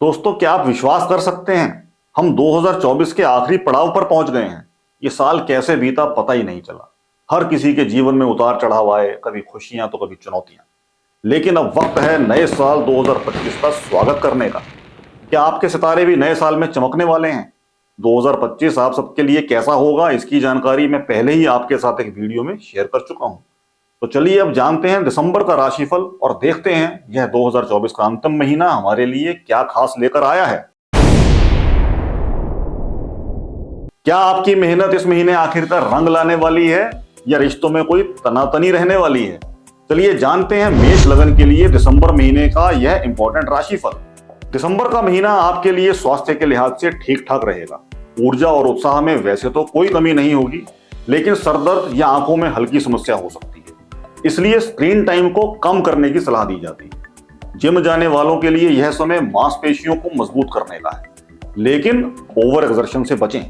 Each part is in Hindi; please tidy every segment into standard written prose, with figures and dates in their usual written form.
दोस्तों, क्या आप विश्वास कर सकते हैं, हम 2024 के आखिरी पड़ाव पर पहुंच गए हैं। ये साल कैसे बीता पता ही नहीं चला। हर किसी के जीवन में उतार चढ़ाव आए, कभी खुशियां तो कभी चुनौतियां। लेकिन अब वक्त है नए साल 2025 का स्वागत करने का। क्या आपके सितारे भी नए साल में चमकने वाले हैं? 2025 आप सबके लिए कैसा होगा, इसकी जानकारी मैं पहले ही आपके साथ एक वीडियो में शेयर कर चुका हूं। तो चलिए अब जानते हैं दिसंबर का राशिफल और देखते हैं यह 2024 का अंतिम महीना हमारे लिए क्या खास लेकर आया है। क्या आपकी मेहनत इस महीने आखिर तक रंग लाने वाली है या रिश्तों में कोई तनातनी रहने वाली है? चलिए जानते हैं मेष लगन के लिए दिसंबर महीने का यह इंपॉर्टेंट राशिफल। दिसंबर का महीना आपके लिए स्वास्थ्य के लिहाज से ठीक ठाक रहेगा। ऊर्जा और उत्साह में वैसे तो कोई कमी नहीं होगी, लेकिन सरदर्द या आंखों में हल्की समस्या हो सकती है। इसलिए स्क्रीन टाइम को कम करने की सलाह दी जाती है। जिम जाने वालों के लिए यह समय मांसपेशियों को मजबूत करने का है, लेकिन ओवर एक्सर्शन से बचें,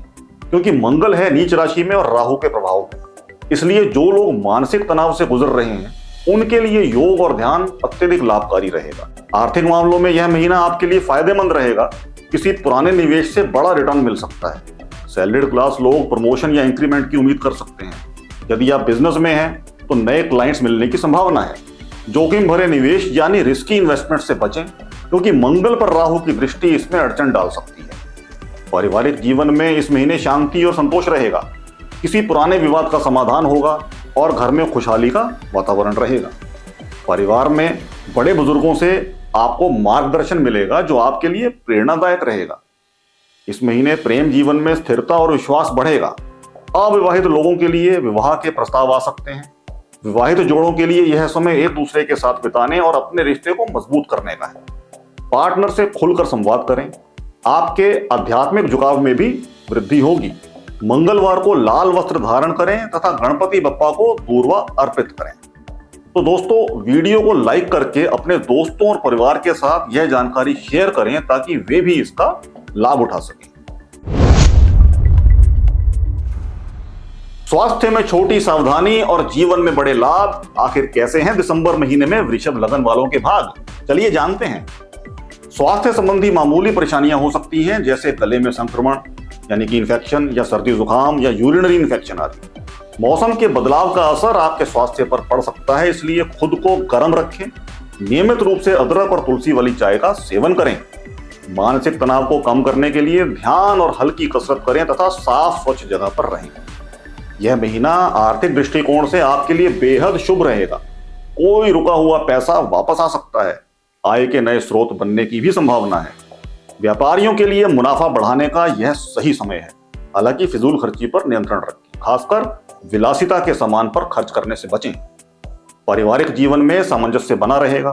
क्योंकि मंगल है नीच राशि में और राहु के प्रभाव में। इसलिए जो लोग मानसिक तनाव से गुजर रहे हैं उनके लिए योग और ध्यान अत्यधिक लाभकारी रहेगा। आर्थिक मामलों में यह महीना आपके लिए फायदेमंद रहेगा। किसी पुराने निवेश से बड़ा रिटर्न मिल सकता है। सैलरीड क्लास लोग प्रमोशन या इंक्रीमेंट की उम्मीद कर सकते हैं। यदि आप बिजनेस में हैं तो नए क्लाइंट्स मिलने की संभावना है। जोखिम भरे निवेश यानी रिस्की इन्वेस्टमेंट से बचें, क्योंकि मंगल पर राहु की दृष्टि इसमें अड़चन डाल सकती है। पारिवारिक जीवन में इस महीने शांति और संतोष रहेगा। किसी पुराने विवाद का समाधान होगा और घर में खुशहाली का वातावरण रहेगा। परिवार में बड़े बुजुर्गों से आपको मार्गदर्शन मिलेगा जो आपके लिए प्रेरणादायक रहेगा। इस महीने प्रेम जीवन में स्थिरता और विश्वास बढ़ेगा। अविवाहित लोगों के लिए विवाह के प्रस्ताव आ सकते हैं। विवाहित जोड़ों के लिए यह समय एक दूसरे के साथ बिताने और अपने रिश्ते को मजबूत करने का है। पार्टनर से खुलकर संवाद करें। आपके आध्यात्मिक झुकाव में भी वृद्धि होगी। मंगलवार को लाल वस्त्र धारण करें तथा गणपति बप्पा को दूर्वा अर्पित करें। तो दोस्तों, वीडियो को लाइक करके अपने दोस्तों और परिवार के साथ यह जानकारी शेयर करें ताकि वे भी इसका लाभ उठा सकें। स्वास्थ्य में छोटी सावधानी और जीवन में बड़े लाभ। आखिर कैसे हैं दिसंबर महीने में वृषभ लगन वालों के भाग? चलिए जानते हैं। स्वास्थ्य संबंधी मामूली परेशानियां हो सकती हैं, जैसे गले में संक्रमण यानी कि इन्फेक्शन या सर्दी जुकाम या यूरिनरी इन्फेक्शन आदि। मौसम के बदलाव का असर आपके स्वास्थ्य पर पड़ सकता है, इसलिए खुद को गर्म रखें। नियमित रूप से अदरक और तुलसी वाली चाय का सेवन करें। मानसिक तनाव को कम करने के लिए ध्यान और हल्की कसरत करें तथा साफ स्वच्छ जगह पर रहें। यह महीना आर्थिक दृष्टिकोण से आपके लिए बेहद शुभ रहेगा। कोई रुका हुआ पैसा वापस आ सकता है। आय के नए स्रोत बनने की भी संभावना है। व्यापारियों के लिए मुनाफा बढ़ाने का यह सही समय है। हालांकि फिजूल खर्ची पर नियंत्रण रखें, खासकर विलासिता के सामान पर खर्च करने से बचें। पारिवारिक जीवन में सामंजस्य बना रहेगा।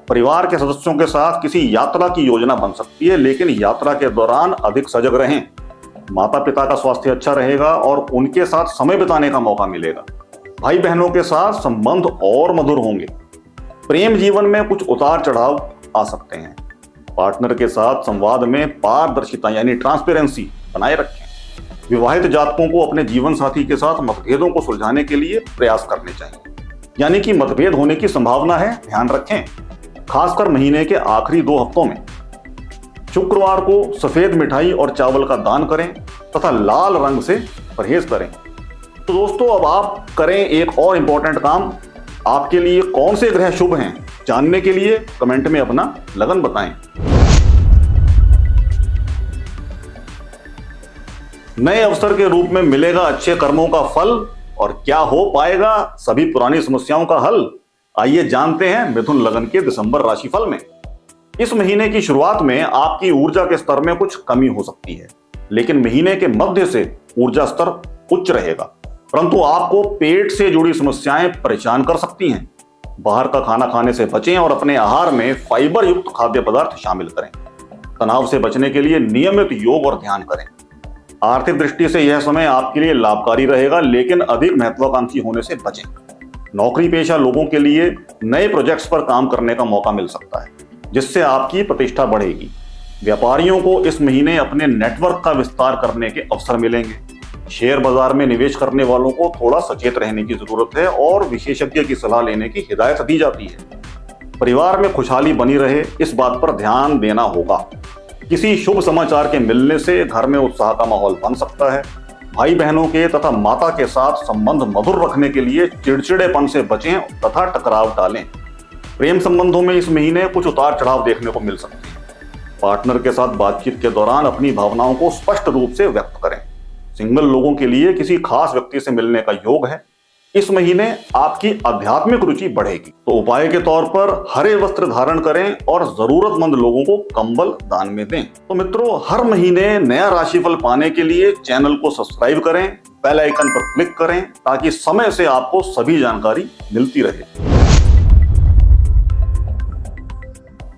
परिवार के सदस्यों के साथ किसी यात्रा की योजना बन सकती है, लेकिन यात्रा के दौरान अधिक सजग रहें। माता पिता का स्वास्थ्य अच्छा रहेगा और उनके साथ समय बिताने का मौका मिलेगा। भाई बहनों के साथ संबंध और मधुर होंगे। प्रेम जीवन में कुछ उतार चढ़ाव आ सकते हैं। पार्टनर के साथ संवाद में पारदर्शिता यानी ट्रांसपेरेंसी बनाए रखें। विवाहित जातकों को अपने जीवन साथी के साथ मतभेदों को सुलझाने के लिए प्रयास करने चाहिए, यानी कि मतभेद होने की संभावना है, ध्यान रखें, खासकर महीने के आखिरी 2 हफ्तों में। शुक्रवार को सफेद मिठाई और चावल का दान करें तथा लाल रंग से परहेज करें। तो दोस्तों, अब आप करें एक और इंपॉर्टेंट काम। आपके लिए कौन से ग्रह शुभ हैं जानने के लिए कमेंट में अपना लगन बताएं। नए अवसर के रूप में मिलेगा अच्छे कर्मों का फल, और क्या हो पाएगा सभी पुरानी समस्याओं का हल? आइए जानते हैं मिथुन लगन के दिसंबर राशिफल में। इस महीने की शुरुआत में आपकी ऊर्जा के स्तर में कुछ कमी हो सकती है, लेकिन महीने के मध्य से ऊर्जा स्तर उच्च रहेगा। परंतु आपको पेट से जुड़ी समस्याएं परेशान कर सकती हैं। बाहर का खाना खाने से बचें और अपने आहार में फाइबर युक्त खाद्य पदार्थ शामिल करें। तनाव से बचने के लिए नियमित योग और ध्यान करें। आर्थिक दृष्टि से यह समय आपके लिए लाभकारी रहेगा, लेकिन अधिक महत्वाकांक्षी होने से बचें। नौकरी पेशा लोगों के लिए नए प्रोजेक्ट्स पर काम करने का मौका मिल सकता है, जिससे आपकी प्रतिष्ठा बढ़ेगी। व्यापारियों को इस महीने अपने नेटवर्क का विस्तार करने के अवसर मिलेंगे। शेयर बाजार में निवेश करने वालों को थोड़ा सचेत रहने की जरूरत है और विशेषज्ञ की सलाह लेने की हिदायत दी जाती है। परिवार में खुशहाली बनी रहे, इस बात पर ध्यान देना होगा। किसी शुभ समाचार के मिलने से घर में उत्साह का माहौल बन सकता है। भाई बहनों के तथा माता के साथ संबंध मधुर रखने के लिए चिड़चिड़ेपन से बचें तथा टकराव टालें। प्रेम संबंधों में इस महीने कुछ उतार चढ़ाव देखने को मिल सकते हैं। पार्टनर के साथ बातचीत के दौरान अपनी भावनाओं को स्पष्ट रूप से व्यक्त करें। सिंगल लोगों के लिए किसी खास व्यक्ति से मिलने का योग है। इस महीने आपकी आध्यात्मिक रुचि बढ़ेगी, तो उपाय के तौर पर हरे वस्त्र धारण करें और जरूरतमंद लोगों को कंबल दान में दें। तो मित्रों, हर महीने नया राशिफल पाने के लिए चैनल को सब्सक्राइब करें, बेल आइकन पर क्लिक करें ताकि समय से आपको सभी जानकारी मिलती रहे।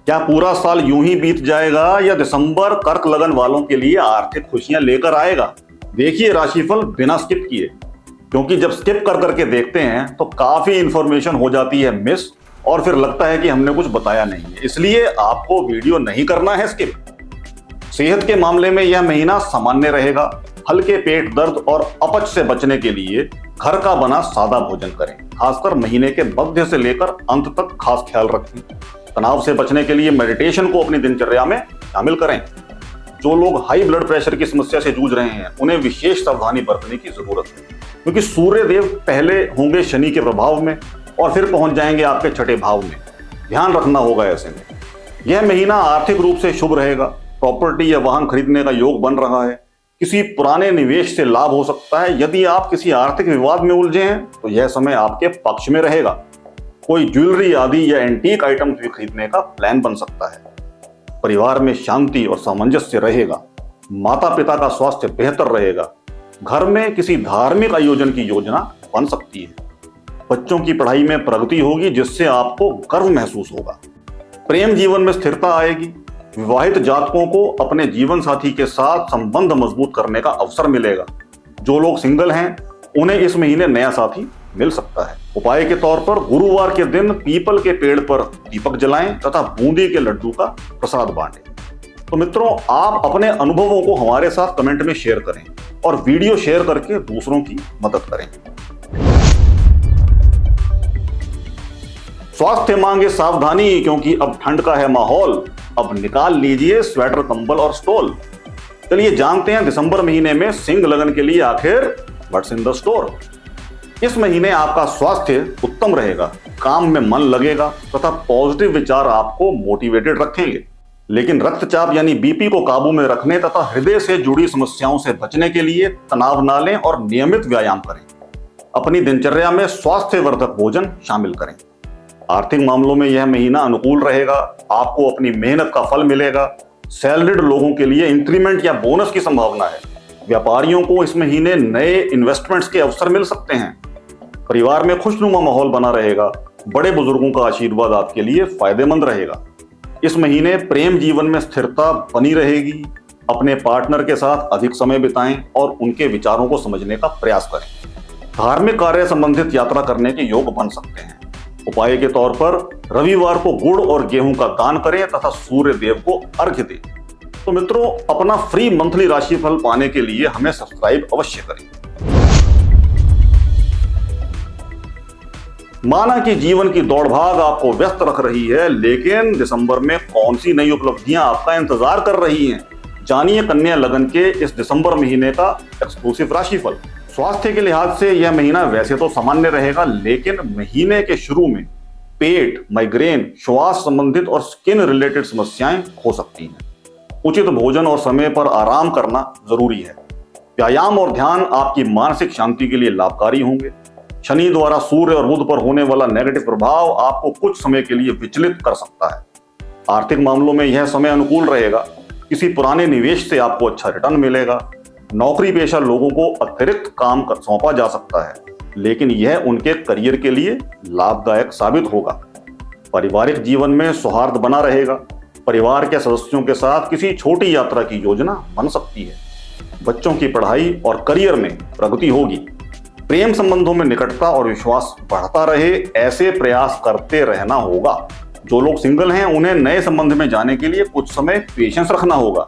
क्या पूरा साल यूं ही बीत जाएगा या दिसंबर कर्क लगन वालों के लिए आर्थिक खुशियां लेकर आएगा? देखिए राशिफल बिना स्किप किए, क्योंकि जब स्किप कर करके देखते हैं तो काफी इंफॉर्मेशन हो जाती है मिस और फिर लगता है कि हमने कुछ बताया नहीं है। इसलिए आपको वीडियो नहीं करना है स्किप। सेहत के मामले में यह महीना सामान्य रहेगा। हल्के पेट दर्द और अपच से बचने के लिए घर का बना सादा भोजन करें। खासकर महीने के मध्य से लेकर अंत तक खास ख्याल रखें। तनाव से बचने के लिए मेडिटेशन को अपनी दिनचर्या में शामिल करें। जो लोग हाई ब्लड प्रेशर की समस्या से जूझ रहे हैं उन्हें विशेष सावधानी बरतने की जरूरत है, क्योंकि सूर्य देव पहले होंगे शनि के प्रभाव में और फिर पहुंच जाएंगे आपके छठे भाव में। ध्यान रखना होगा ऐसे में। यह महीना आर्थिक रूप से शुभ रहेगा। प्रॉपर्टी या वाहन खरीदने का योग बन रहा है। किसी पुराने निवेश से लाभ हो सकता है। यदि आप किसी आर्थिक विवाद में उलझे हैं तो यह समय आपके पक्ष में रहेगा। कोई ज्वेलरी आदि या एंटीक आइटम्स भी खरीदने का प्लान बन सकता है। परिवार में शांति और सामंजस्य रहेगा। माता पिता का स्वास्थ्य बेहतर रहेगा। घर में किसी धार्मिक आयोजन की योजना बन सकती है। बच्चों की पढ़ाई में प्रगति होगी जिससे आपको गर्व महसूस होगा। प्रेम जीवन में स्थिरता आएगी। विवाहित जातकों को अपने जीवन साथी के साथ संबंध मजबूत करने का अवसर मिलेगा। जो लोग सिंगल हैं उन्हें इस महीने नया साथी मिल सकता है। उपाय के तौर पर गुरुवार के दिन पीपल के पेड़ पर दीपक जलाएं तथा बूंदी के लड्डू का प्रसाद बांटें। तो मित्रों, आप अपने अनुभवों को हमारे साथ कमेंट में शेयर करें और वीडियो शेयर करके दूसरों की मदद करें। स्वास्थ्य मांगे सावधानी, क्योंकि अब ठंड का है माहौल। अब निकाल लीजिए स्वेटर, कंबल और स्टोल। चलिए जानते हैं दिसंबर महीने में सिंह लगन के लिए आखिर व्हाट्स इन द स्टोर। इस महीने आपका स्वास्थ्य उत्तम रहेगा। काम में मन लगेगा तथा पॉजिटिव विचार आपको मोटिवेटेड रखेंगे। लेकिन रक्तचाप यानी बीपी को काबू में रखने तथा हृदय से जुड़ी समस्याओं से बचने के लिए तनाव न लें और नियमित व्यायाम करें। अपनी दिनचर्या में स्वास्थ्यवर्धक भोजन शामिल करें। आर्थिक मामलों में यह महीना अनुकूल रहेगा। आपको अपनी मेहनत का फल मिलेगा। सैलरीड लोगों के लिए इंक्रीमेंट या बोनस की संभावना है। व्यापारियों को इस महीने नए इन्वेस्टमेंट्स के अवसर मिल सकते हैं। परिवार में खुशनुमा माहौल बना रहेगा। बड़े बुजुर्गों का आशीर्वाद आपके लिए फायदेमंद रहेगा। इस महीने प्रेम जीवन में स्थिरता बनी रहेगी। अपने पार्टनर के साथ अधिक समय बिताएं और उनके विचारों को समझने का प्रयास करें। धार्मिक कार्य संबंधित यात्रा करने के योग बन सकते हैं। उपाय के तौर पर रविवार को गुड़ और गेहूं का दान करें तथा सूर्य देव को अर्घ्य दें। तो मित्रों, अपना फ्री मंथली राशिफल पाने के लिए हमें सब्सक्राइब अवश्य करें। माना कि जीवन की दौड़भाग आपको व्यस्त रख रही है, लेकिन दिसंबर में कौन सी नई उपलब्धियां आपका इंतजार कर रही हैं? जानिए कन्या लगन के इस दिसंबर महीने का एक्सक्लूसिव राशिफल। स्वास्थ्य के लिहाज से यह महीना वैसे तो सामान्य रहेगा, लेकिन महीने के शुरू में पेट, माइग्रेन, श्वास संबंधित और स्किन रिलेटेड समस्याएं हो सकती हैं। उचित भोजन और समय पर आराम करना जरूरी है। व्यायाम और ध्यान आपकी मानसिक शांति के लिए लाभकारी होंगे। शनि द्वारा सूर्य और बुध पर होने वाला नेगेटिव प्रभाव आपको कुछ समय के लिए विचलित कर सकता है। आर्थिक मामलों में यह समय अनुकूल रहेगा। किसी पुराने निवेश से आपको अच्छा रिटर्न मिलेगा। नौकरी पेशा लोगों को अतिरिक्त काम सौंपा जा सकता है, लेकिन यह उनके करियर के लिए लाभदायक साबित होगा। पारिवारिक जीवन में सौहार्द बना रहेगा। परिवार के सदस्यों के साथ किसी छोटी यात्रा की योजना बन सकती है। बच्चों की पढ़ाई और करियर में प्रगति होगी। प्रेम संबंधों में निकटता और विश्वास बढ़ता रहे, ऐसे प्रयास करते रहना होगा। जो लोग सिंगल हैं उन्हें नए संबंध में जाने के लिए कुछ समय पेशेंस रखना होगा।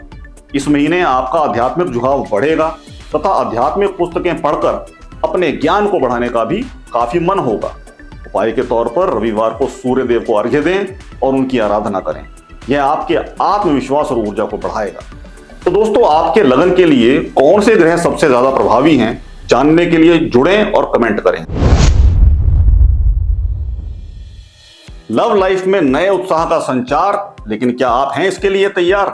इस महीने आपका आध्यात्मिक झुकाव बढ़ेगा तथा आध्यात्मिक पुस्तकें पढ़कर अपने ज्ञान को बढ़ाने का भी काफी मन होगा। उपाय के तौर पर रविवार को सूर्य देव को अर्घ्य दें और उनकी आराधना करें। यह आपके आत्मविश्वास और ऊर्जा को बढ़ाएगा। तो दोस्तों, आपके लगन के लिए कौन से ग्रह सबसे ज्यादा प्रभावी हैं, जानने के लिए जुड़ें और कमेंट करें। लव लाइफ में नए उत्साह का संचार, लेकिन क्या आप हैं इसके लिए तैयार?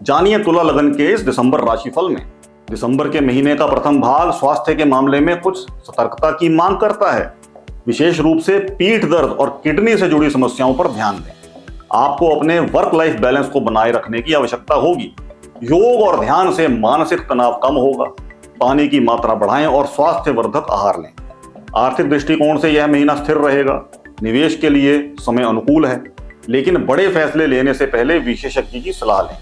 जानिए तुला लगन के इस दिसंबर राशिफल में। दिसंबर के महीने का प्रथम भाग स्वास्थ्य के मामले में कुछ सतर्कता की मांग करता है। विशेष रूप से पीठ दर्द और किडनी से जुड़ी समस्याओं पर ध्यान दें। आपको अपने वर्क लाइफ बैलेंस को बनाए रखने की आवश्यकता होगी। योग और ध्यान से मानसिक तनाव कम होगा। पानी की मात्रा बढ़ाएं और स्वास्थ्यवर्धक आहार लें। आर्थिक दृष्टिकोण से यह महीना स्थिर रहेगा। निवेश के लिए समय अनुकूल है, लेकिन बड़े फैसले लेने से पहले विशेषज्ञ की सलाह लें।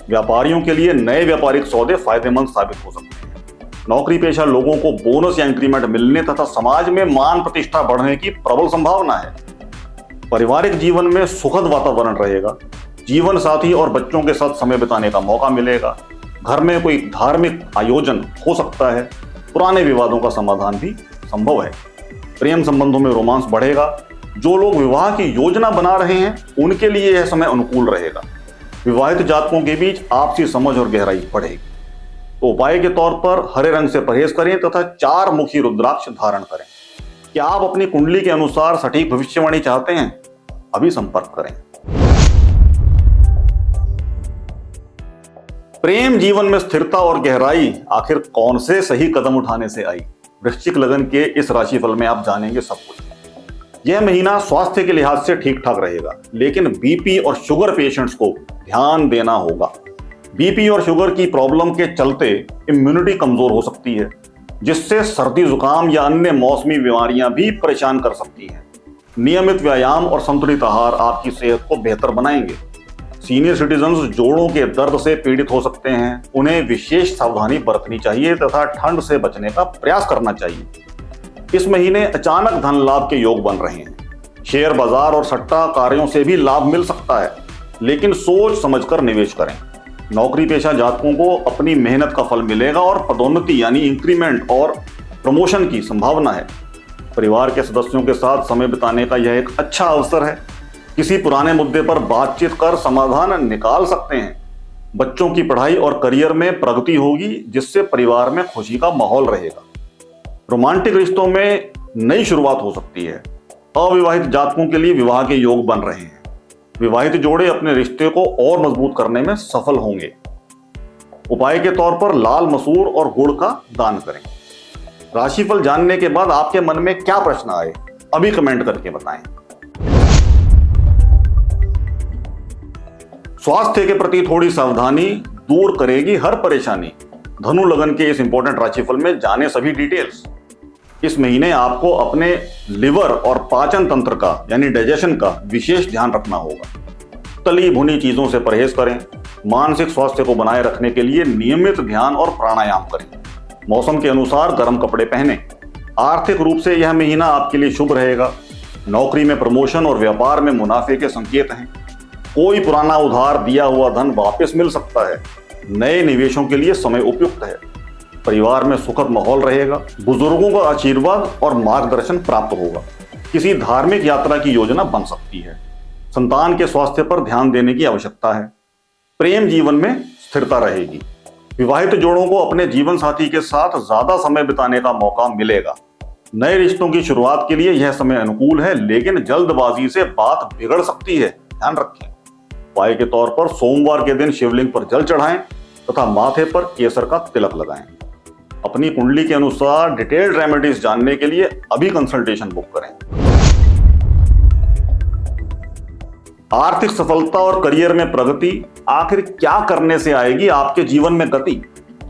व्यापारियों के लिए नए व्यापारिक सौदे फायदेमंद साबित हो सकते हैं। नौकरी पेशा लोगों को बोनस या इंक्रीमेंट मिलने तथा समाज में मान प्रतिष्ठा बढ़ने की प्रबल संभावना है। पारिवारिक जीवन में सुखद वातावरण रहेगा। जीवन साथी और बच्चों के साथ समय बिताने का मौका मिलेगा। घर में कोई धार्मिक आयोजन हो सकता है। पुराने विवादों का समाधान भी संभव है। प्रेम संबंधों में रोमांस बढ़ेगा। जो लोग विवाह की योजना बना रहे हैं उनके लिए यह समय अनुकूल रहेगा। विवाहित जातकों के बीच आपसी समझ और गहराई बढ़ेगी। तो उपाय के तौर पर हरे रंग से परहेज करें तथा 4 मुखी रुद्राक्ष धारण करें। क्या आप अपनी कुंडली के अनुसार सटीक भविष्यवाणी चाहते हैं? अभी संपर्क करें। प्रेम जीवन में स्थिरता और गहराई आखिर कौन से सही कदम उठाने से आई? वृश्चिक लगन के इस राशिफल में आप जानेंगे सब कुछ। यह महीना स्वास्थ्य के लिहाज से ठीक ठाक रहेगा, लेकिन बीपी और शुगर पेशेंट्स को ध्यान देना होगा। बीपी और शुगर की प्रॉब्लम के चलते इम्यूनिटी कमजोर हो सकती है, जिससे सर्दी जुकाम या अन्य मौसमी बीमारियां भी परेशान कर सकती हैं। नियमित व्यायाम और संतुलित आहार आपकी सेहत को बेहतर बनाएंगे। सीनियर सिटीजन्स जोड़ों के दर्द से पीड़ित हो सकते हैं। उन्हें विशेष सावधानी बरतनी चाहिए तथा ठंड से बचने का प्रयास करना चाहिए। इस महीने अचानक धन लाभ के योग बन रहे हैं। शेयर बाजार और सट्टा कार्यों से भी लाभ मिल सकता है, लेकिन सोच समझकर निवेश करें। नौकरी पेशा जातकों को अपनी मेहनत का फल मिलेगा और पदोन्नति यानी इंक्रीमेंट और प्रमोशन की संभावना है। परिवार के सदस्यों के साथ समय बिताने का यह एक अच्छा अवसर है। किसी पुराने मुद्दे पर बातचीत कर समाधान निकाल सकते हैं। बच्चों की पढ़ाई और करियर में प्रगति होगी, जिससे परिवार में खुशी का माहौल रहेगा। रोमांटिक रिश्तों में नई शुरुआत हो सकती है। अविवाहित जातकों के लिए विवाह के योग बन रहे हैं। विवाहित जोड़े अपने रिश्ते को और मजबूत करने में सफल होंगे। उपाय के तौर पर लाल मसूर और गुड़ का दान करें। राशिफल जानने के बाद आपके मन में क्या प्रश्न आए, अभी कमेंट करके बताएं। स्वास्थ्य के प्रति थोड़ी सावधानी दूर करेगी हर परेशानी। धनु लगन के इस इंपॉर्टेंट राशिफल में जाने सभी डिटेल्स। इस महीने आपको अपने लिवर और पाचन तंत्र का यानी डाइजेशन का विशेष ध्यान रखना होगा। तली भुनी चीजों से परहेज करें। मानसिक स्वास्थ्य को बनाए रखने के लिए नियमित ध्यान और प्राणायाम करें। मौसम के अनुसार गर्म कपड़े पहनें। आर्थिक रूप से यह महीना आपके लिए शुभ रहेगा। नौकरी में प्रमोशन और व्यापार में मुनाफे के संकेत हैं। कोई पुराना उधार दिया हुआ धन वापस मिल सकता है। नए निवेशों के लिए समय उपयुक्त है। परिवार में सुखद माहौल रहेगा। बुजुर्गों का आशीर्वाद और मार्गदर्शन प्राप्त होगा। किसी धार्मिक यात्रा की योजना बन सकती है। संतान के स्वास्थ्य पर ध्यान देने की आवश्यकता है। प्रेम जीवन में स्थिरता रहेगी। विवाहित जोड़ों को अपने जीवन साथी के साथ ज्यादा समय बिताने का मौका मिलेगा। नए रिश्तों की शुरुआत के लिए यह समय अनुकूल है, लेकिन जल्दबाजी से बात बिगड़ सकती है, ध्यान रखें। उपाय के तौर पर सोमवार के दिन शिवलिंग पर जल चढ़ाएं तथा माथे पर केसर का तिलक लगाएं। अपनी कुंडली के अनुसार डिटेल्ड रेमेडीज जानने के लिए अभी कंसल्टेशन बुक करें। आर्थिक सफलता और करियर में प्रगति आखिर क्या करने से आएगी आपके जीवन में गति?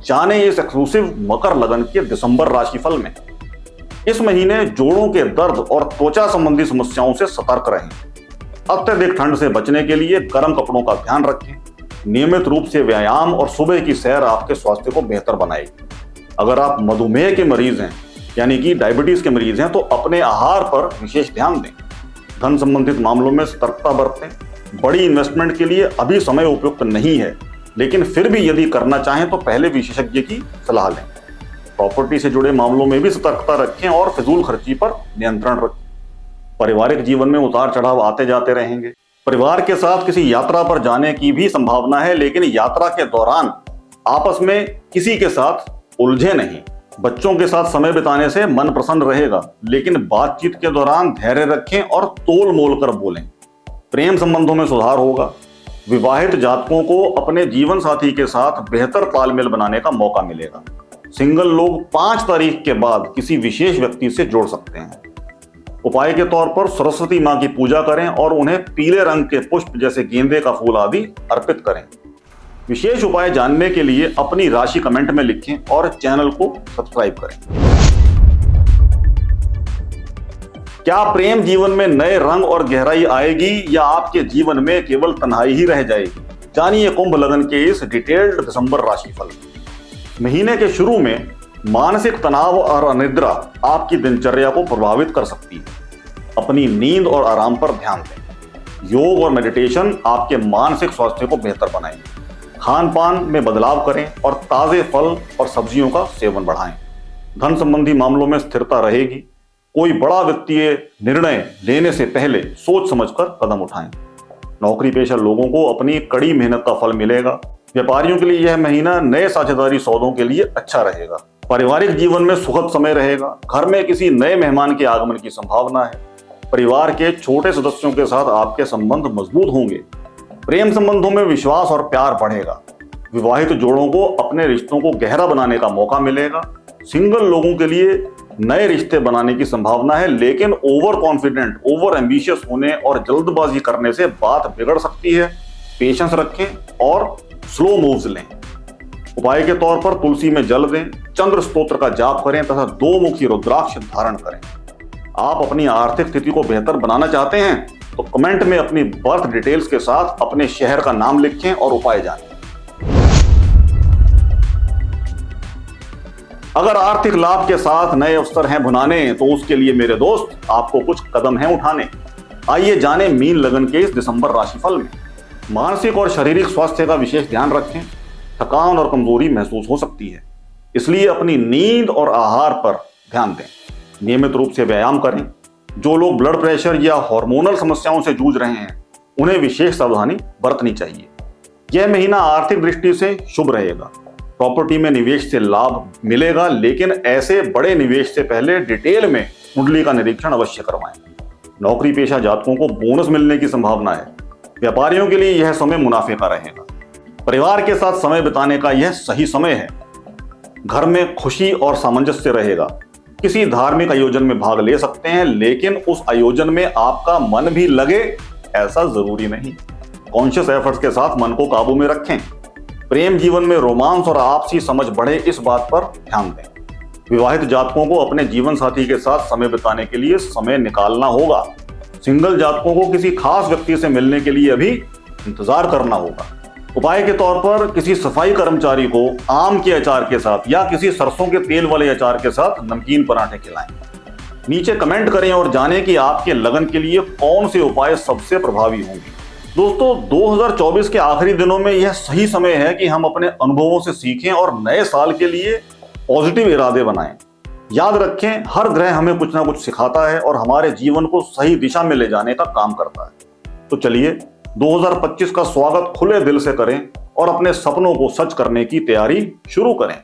जाने इस एक्सक्लूसिव मकर लगन के दिसंबर राशिफल में। इस महीने जोड़ों के दर्द और त्वचा संबंधी समस्याओं से सतर्क रहें। अत्यधिक ठंड से बचने के लिए गर्म कपड़ों का ध्यान रखें। नियमित रूप से व्यायाम और सुबह की सैर आपके स्वास्थ्य को बेहतर बनाएगी। अगर आप मधुमेह के मरीज हैं यानी कि डायबिटीज के मरीज हैं, तो अपने आहार पर विशेष ध्यान दें। धन संबंधित मामलों में सतर्कता बरतें। बड़ी इन्वेस्टमेंट के लिए अभी समय उपयुक्त नहीं है, लेकिन फिर भी यदि करना चाहें तो पहले विशेषज्ञ की सलाह लें। प्रॉपर्टी से जुड़े मामलों में भी सतर्कता रखें और फिजूल खर्ची पर नियंत्रण रखें। पारिवारिक जीवन में उतार चढ़ाव आते जाते रहेंगे। परिवार के साथ किसी यात्रा पर जाने की भी संभावना है, लेकिन यात्रा के दौरान आपस में किसी के साथ उलझे नहीं। बच्चों के साथ समय बिताने से मन प्रसन्न रहेगा, लेकिन बातचीत के दौरान धैर्य रखें और तोल मोल कर बोलें। प्रेम संबंधों में सुधार होगा। विवाहित जातकों को अपने जीवन साथी के साथ बेहतर तालमेल बनाने का मौका मिलेगा। सिंगल लोग 5 तारीख के बाद किसी विशेष व्यक्ति से जुड़ सकते हैं। उपाय के तौर पर सरस्वती मां की पूजा करें और उन्हें पीले रंग के पुष्प जैसे गेंदे का फूल आदि अर्पित करें। विशेष उपाय जानने के लिए अपनी राशि कमेंट में लिखें और चैनल को सब्सक्राइब करें। क्या प्रेम जीवन में नए रंग और गहराई आएगी या आपके जीवन में केवल तन्हाई ही रह जाएगी? जानिए कुंभ लग्न के इस डिटेल्ड दिसंबर राशिफल। महीने के शुरू में मानसिक तनाव और अनिद्रा आपकी दिनचर्या को प्रभावित कर सकती है। अपनी नींद और आराम पर ध्यान दें। योग और मेडिटेशन आपके मानसिक स्वास्थ्य को बेहतर बनाएंगे। खान पान में बदलाव करें और ताजे फल और सब्जियों का सेवन बढ़ाएं। धन संबंधी मामलों में स्थिरता रहेगी। कोई बड़ा वित्तीय निर्णय लेने से पहले सोच समझकर कदम उठाएं। नौकरी पेशा लोगों को अपनी कड़ी मेहनत का फल मिलेगा। व्यापारियों के लिए यह महीना नए साझेदारी सौदों के लिए अच्छा रहेगा। पारिवारिक जीवन में सुखद समय रहेगा। घर में किसी नए मेहमान के आगमन की संभावना है। परिवार के छोटे सदस्यों के साथ आपके संबंध मजबूत होंगे। प्रेम संबंधों में विश्वास और प्यार बढ़ेगा। विवाहित जोड़ों को अपने रिश्तों को गहरा बनाने का मौका मिलेगा। सिंगल लोगों के लिए नए रिश्ते बनाने की संभावना है, लेकिन ओवर कॉन्फिडेंट, ओवर एम्बिशियस होने और जल्दबाजी करने से बात बिगड़ सकती है। पेशेंस रखें और स्लो मूव्स लें। उपाय के तौर पर तुलसी में जल दें, चंद्र स्तोत्र का जाप करें तथा 2 मुखी रुद्राक्ष धारण करें। आप अपनी आर्थिक स्थिति को बेहतर बनाना चाहते हैं तो कमेंट में अपनी बर्थ डिटेल्स के साथ अपने शहर का नाम लिखें और उपाय जानें। अगर आर्थिक लाभ के साथ नए अवसर हैं भुनाने, तो उसके लिए मेरे दोस्त आपको कुछ कदम हैं उठाने। आइए जानें मीन लगन के इस दिसंबर राशिफल में। मानसिक और शारीरिक स्वास्थ्य का विशेष ध्यान रखें। थकान और कमजोरी महसूस हो सकती है, इसलिए अपनी नींद और आहार पर ध्यान दें। नियमित रूप से व्यायाम करें। जो लोग ब्लड प्रेशर या हार्मोनल समस्याओं से जूझ रहे हैं, उन्हें विशेष सावधानी बरतनी चाहिए। यह महीना आर्थिक दृष्टि से शुभ रहेगा। प्रॉपर्टी में निवेश से लाभ मिलेगा, लेकिन ऐसे बड़े निवेश से पहले डिटेल में कुंडली का निरीक्षण अवश्य करवाएं। नौकरी पेशा जातकों को बोनस मिलने की संभावना है। व्यापारियों के लिए यह समय मुनाफे का रहेगा। परिवार के साथ समय बिताने का यह सही समय है। घर में खुशी और सामंजस्य रहेगा। किसी धार्मिक आयोजन में भाग ले सकते हैं, लेकिन उस आयोजन में आपका मन भी लगे ऐसा जरूरी नहीं। कॉन्शियस एफर्ट्स के साथ मन को काबू में रखें। प्रेम जीवन में रोमांस और आपसी समझ बढ़े, इस बात पर ध्यान दें। विवाहित जातकों को अपने जीवन साथी के साथ समय बिताने के लिए समय निकालना होगा। सिंगल जातकों को किसी खास व्यक्ति से मिलने के लिए अभी इंतजार करना होगा। उपाय के तौर पर किसी सफाई कर्मचारी को आम के अचार के साथ या किसी सरसों के तेल वाले अचार के साथ नमकीन पराठे खिलाएं। नीचे कमेंट करें और जानें कि आपके लगन के लिए कौन से उपाय सबसे प्रभावी होंगे। दोस्तों, 2024 के आखिरी दिनों में यह सही समय है कि हम अपने अनुभवों से सीखें और नए साल के लिए पॉजिटिव इरादे बनाएं। याद रखें, हर ग्रह हमें कुछ ना कुछ सिखाता है और हमारे जीवन को सही दिशा में ले जाने का काम करता है। तो चलिए 2025 का स्वागत खुले दिल से करें और अपने सपनों को सच करने की तैयारी शुरू करें।